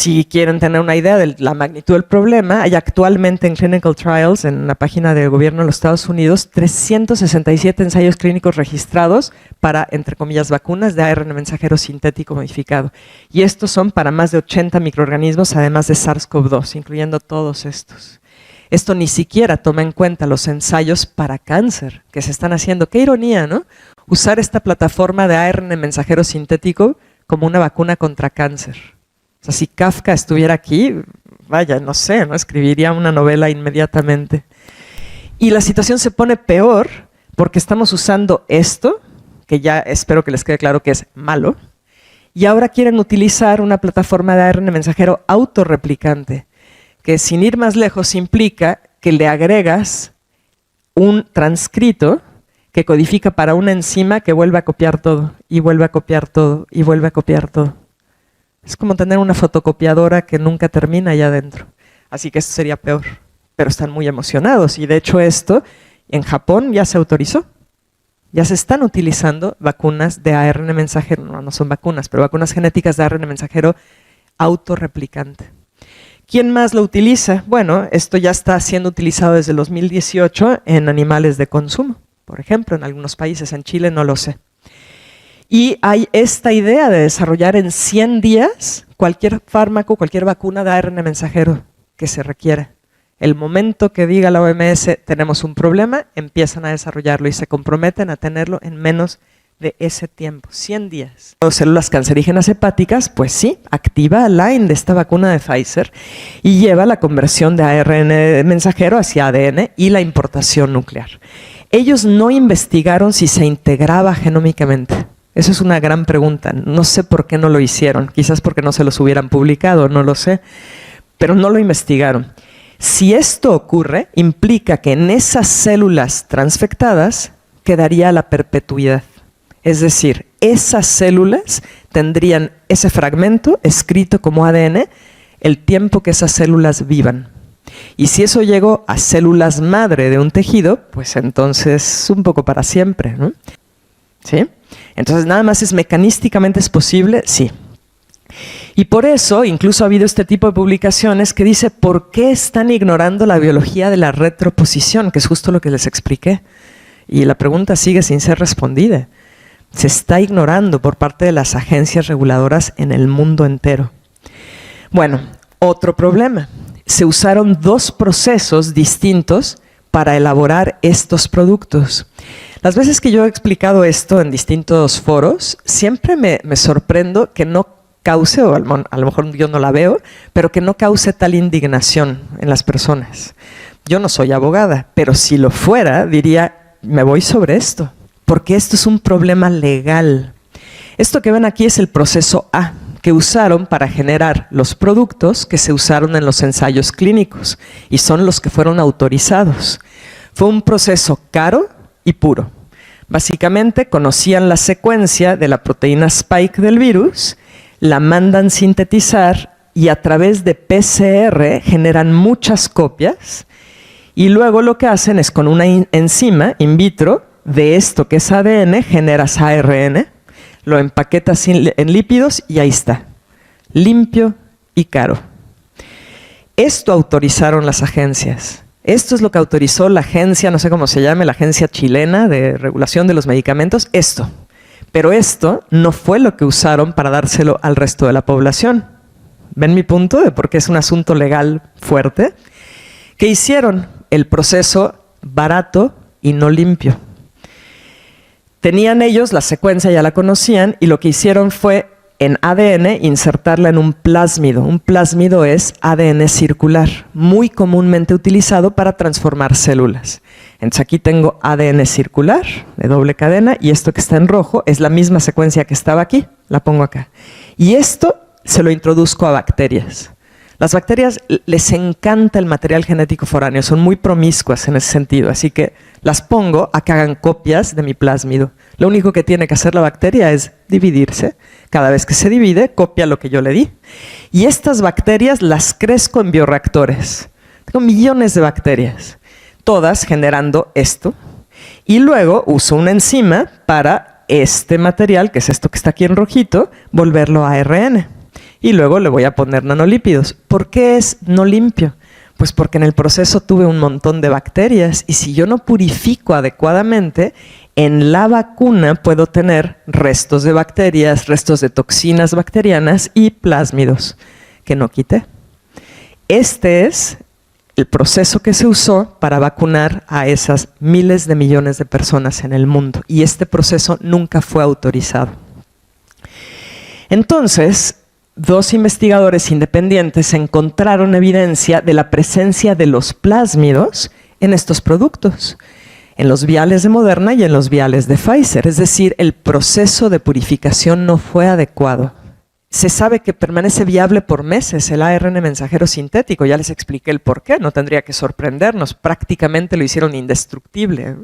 Si quieren tener una idea de la magnitud del problema, hay actualmente en Clinical Trials, en la página del gobierno de los Estados Unidos, 367 ensayos clínicos registrados para, entre comillas, vacunas de ARN mensajero sintético modificado. Y estos son para más de 80 microorganismos, además de SARS-CoV-2, incluyendo todos estos. Esto ni siquiera toma en cuenta los ensayos para cáncer que se están haciendo. Qué ironía, ¿no? Usar esta plataforma de ARN mensajero sintético como una vacuna contra cáncer. O sea, si Kafka estuviera aquí, vaya, no sé, ¿no? Escribiría una novela inmediatamente. Y la situación se pone peor porque estamos usando esto, que ya espero que les quede claro que es malo, y ahora quieren utilizar una plataforma de ARN mensajero autorreplicante, que sin ir más lejos implica que le agregas un transcrito que codifica para una enzima que vuelve a copiar todo, y vuelve a copiar todo, y vuelve a copiar todo. Es como tener una fotocopiadora que nunca termina allá adentro. Así que esto sería peor. Pero están muy emocionados. Y de hecho esto en Japón ya se autorizó. Ya se están utilizando vacunas de ARN mensajero. No son vacunas, pero vacunas genéticas de ARN mensajero autorreplicante. ¿Quién más lo utiliza? Bueno, esto ya está siendo utilizado desde el 2018 en animales de consumo. Por ejemplo, en algunos países, en Chile no lo sé. Y hay esta idea de desarrollar en 100 días cualquier fármaco, cualquier vacuna de ARN mensajero que se requiera. El momento que diga la OMS tenemos un problema, empiezan a desarrollarlo y se comprometen a tenerlo en menos de ese tiempo, 100 días. Las células cancerígenas hepáticas, pues sí, activa Lyme de esta vacuna de Pfizer y lleva la conversión de ARN mensajero hacia ADN y la importación nuclear. Ellos no investigaron si se integraba genómicamente. Eso es una gran pregunta. No sé por qué no lo hicieron. Quizás porque no se los hubieran publicado, no lo sé. Pero no lo investigaron. Si esto ocurre, implica que en esas células transfectadas quedaría la perpetuidad. Es decir, esas células tendrían ese fragmento escrito como ADN el tiempo que esas células vivan. Y si eso llegó a células madre de un tejido, pues entonces un poco para siempre, ¿no? ¿Sí? Entonces, ¿nada más es mecanísticamente es posible? Sí. Y por eso, incluso ha habido este tipo de publicaciones que dice ¿por qué están ignorando la biología de la retroposición? Que es justo lo que les expliqué. Y la pregunta sigue sin ser respondida. Se está ignorando por parte de las agencias reguladoras en el mundo entero. Bueno, otro problema. Se usaron 2 procesos distintos para elaborar estos productos. Las veces que yo he explicado esto en distintos foros, siempre me sorprendo que no cause, o a lo mejor yo no la veo, pero que no cause tal indignación en las personas. Yo no soy abogada, pero si lo fuera, diría, me voy sobre esto, porque esto es un problema legal. Esto que ven aquí es el proceso A, que usaron para generar los productos que se usaron en los ensayos clínicos, y son los que fueron autorizados. Fue un proceso caro y puro. Básicamente conocían la secuencia de la proteína spike del virus, la mandan sintetizar y a través de PCR generan muchas copias y luego lo que hacen es con una enzima in vitro de esto que es ADN, generas ARN, lo empaquetas en lípidos y ahí está, limpio y caro. Esto autorizaron las agencias. Esto es lo que autorizó la agencia, no sé cómo se llame, la agencia chilena de regulación de los medicamentos, esto. Pero esto no fue lo que usaron para dárselo al resto de la población. ¿Ven mi punto de por qué es un asunto legal fuerte? ¿Qué hicieron? El proceso barato y no limpio. Tenían ellos la secuencia, ya la conocían, y lo que hicieron fue en ADN insertarla en un plásmido. Un plásmido es ADN circular, muy comúnmente utilizado para transformar células. Entonces aquí tengo ADN circular de doble cadena y esto que está en rojo es la misma secuencia que estaba aquí, la pongo acá. Y esto se lo introduzco a bacterias. Las bacterias les encanta el material genético foráneo, son muy promiscuas en ese sentido, así que las pongo a que hagan copias de mi plásmido. Lo único que tiene que hacer la bacteria es dividirse. Cada vez que se divide, copia lo que yo le di. Y estas bacterias las crezco en bioreactores. Tengo millones de bacterias, todas generando esto. Y luego uso una enzima para este material, que es esto que está aquí en rojito, volverlo a ARN. y luego le voy a poner nanolípidos. ¿Por qué es no limpio? Pues porque en el proceso tuve un montón de bacterias y si yo no purifico adecuadamente, en la vacuna puedo tener restos de bacterias, restos de toxinas bacterianas y plásmidos que no quité. Este es el proceso que se usó para vacunar a esas miles de millones de personas en el mundo y este proceso nunca fue autorizado. Entonces, dos investigadores independientes encontraron evidencia de la presencia de los plásmidos en estos productos, en los viales de Moderna y en los viales de Pfizer, es decir, el proceso de purificación no fue adecuado. Se sabe que permanece viable por meses el ARN mensajero sintético, ya les expliqué el por qué, no tendría que sorprendernos, prácticamente lo hicieron indestructible.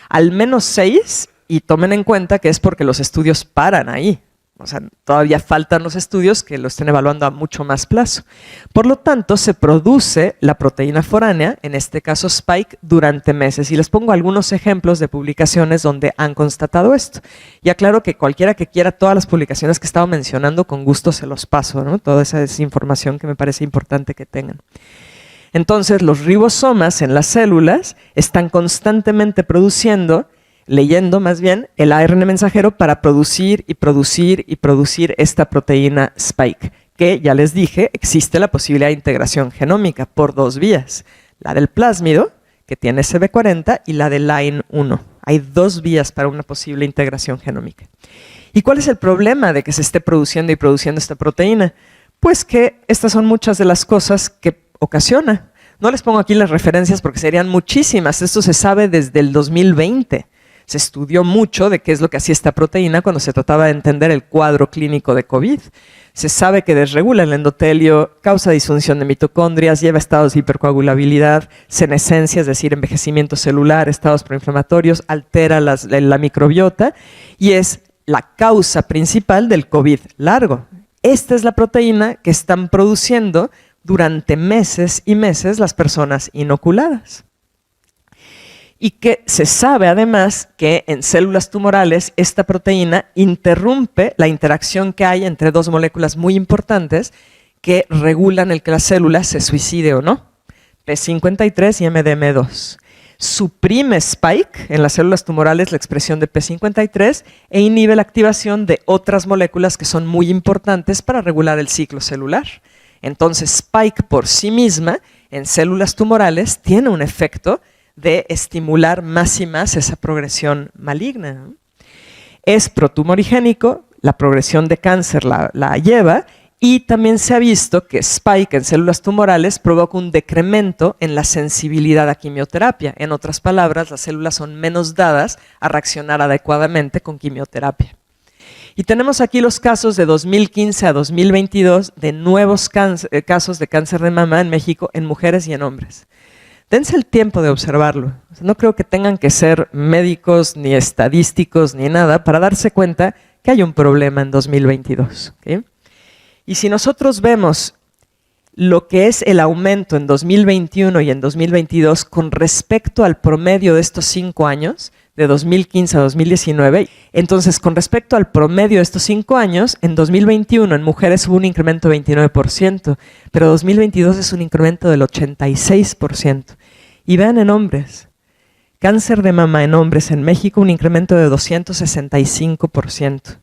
Al menos 6, y tomen en cuenta que es porque los estudios paran ahí. O sea, todavía faltan los estudios que lo estén evaluando a mucho más plazo. Por lo tanto, se produce la proteína foránea, en este caso Spike, durante meses. Y les pongo algunos ejemplos de publicaciones donde han constatado esto. Y aclaro que cualquiera que quiera todas las publicaciones que he estado mencionando, con gusto se los paso, ¿no? Toda esa es información que me parece importante que tengan. Entonces, los ribosomas en las células están constantemente produciendo, leyendo más bien, el ARN mensajero para producir y producir y producir esta proteína Spike, que ya les dije, existe la posibilidad de integración genómica por dos vías, la del plásmido, que tiene CB40, y la de LINE1. Hay dos vías para una posible integración genómica. ¿Y cuál es el problema de que se esté produciendo y produciendo esta proteína? Pues que estas son muchas de las cosas que ocasiona. No les pongo aquí las referencias porque serían muchísimas, esto se sabe desde el 2020. Se estudió mucho de qué es lo que hacía esta proteína cuando se trataba de entender el cuadro clínico de COVID. Se sabe que desregula el endotelio, causa disfunción de mitocondrias, lleva estados de hipercoagulabilidad, senescencia, es decir, envejecimiento celular, estados proinflamatorios, altera la microbiota y es la causa principal del COVID largo. Esta es la proteína que están produciendo durante meses y meses las personas inoculadas. Y que se sabe además que en células tumorales esta proteína interrumpe la interacción que hay entre dos moléculas muy importantes que regulan el que la célula se suicide o no, P53 y MDM2. Suprime Spike en las células tumorales la expresión de P53 e inhibe la activación de otras moléculas que son muy importantes para regular el ciclo celular. Entonces Spike por sí misma en células tumorales tiene un efecto de estimular más y más esa progresión maligna. Es protumorigénico, la progresión de cáncer la lleva y también se ha visto que Spike en células tumorales provoca un decremento en la sensibilidad a quimioterapia. En otras palabras, las células son menos dadas a reaccionar adecuadamente con quimioterapia. Y tenemos aquí los casos de 2015 a 2022 de nuevos casos de cáncer de mama en México en mujeres y en hombres. Dense el tiempo de observarlo. No creo que tengan que ser médicos, ni estadísticos, ni nada, para darse cuenta que hay un problema en 2022. ¿Okay? Y si nosotros vemos lo que es el aumento en 2021 y en 2022 con respecto al promedio de estos 5 años, de 2015 a 2019, entonces con respecto al promedio de estos 5 años, en 2021 en mujeres hubo un incremento de 29%, pero 2022 es un incremento del 86%. Y vean en hombres, cáncer de mama en hombres en México, un incremento de 265%.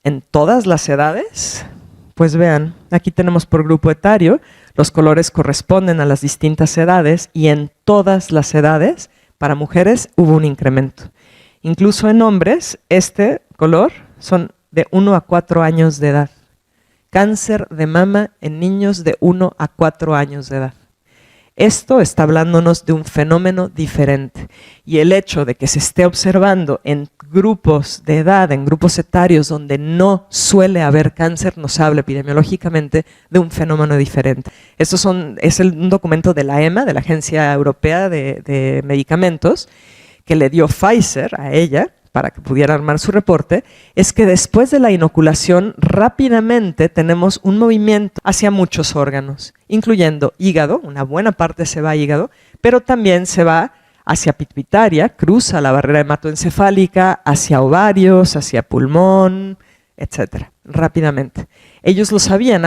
En todas las edades, pues vean, aquí tenemos por grupo etario, los colores corresponden a las distintas edades y en todas las edades, para mujeres hubo un incremento. Incluso en hombres, este color son de 1 a 4 años de edad. Cáncer de mama en niños de 1 a 4 años de edad. Esto está hablándonos de un fenómeno diferente. Y el hecho de que se esté observando en grupos de edad, en grupos etarios donde no suele haber cáncer, nos habla epidemiológicamente de un fenómeno diferente. Es un documento de la EMA, de la Agencia Europea de Medicamentos, que le dio Pfizer a ella para que pudiera armar su reporte, es que después de la inoculación rápidamente tenemos un movimiento hacia muchos órganos, incluyendo hígado, una buena parte se va a hígado, pero también se va hacia pituitaria, cruza la barrera hematoencefálica, hacia ovarios, hacia pulmón, etcétera, rápidamente. Ellos lo sabían.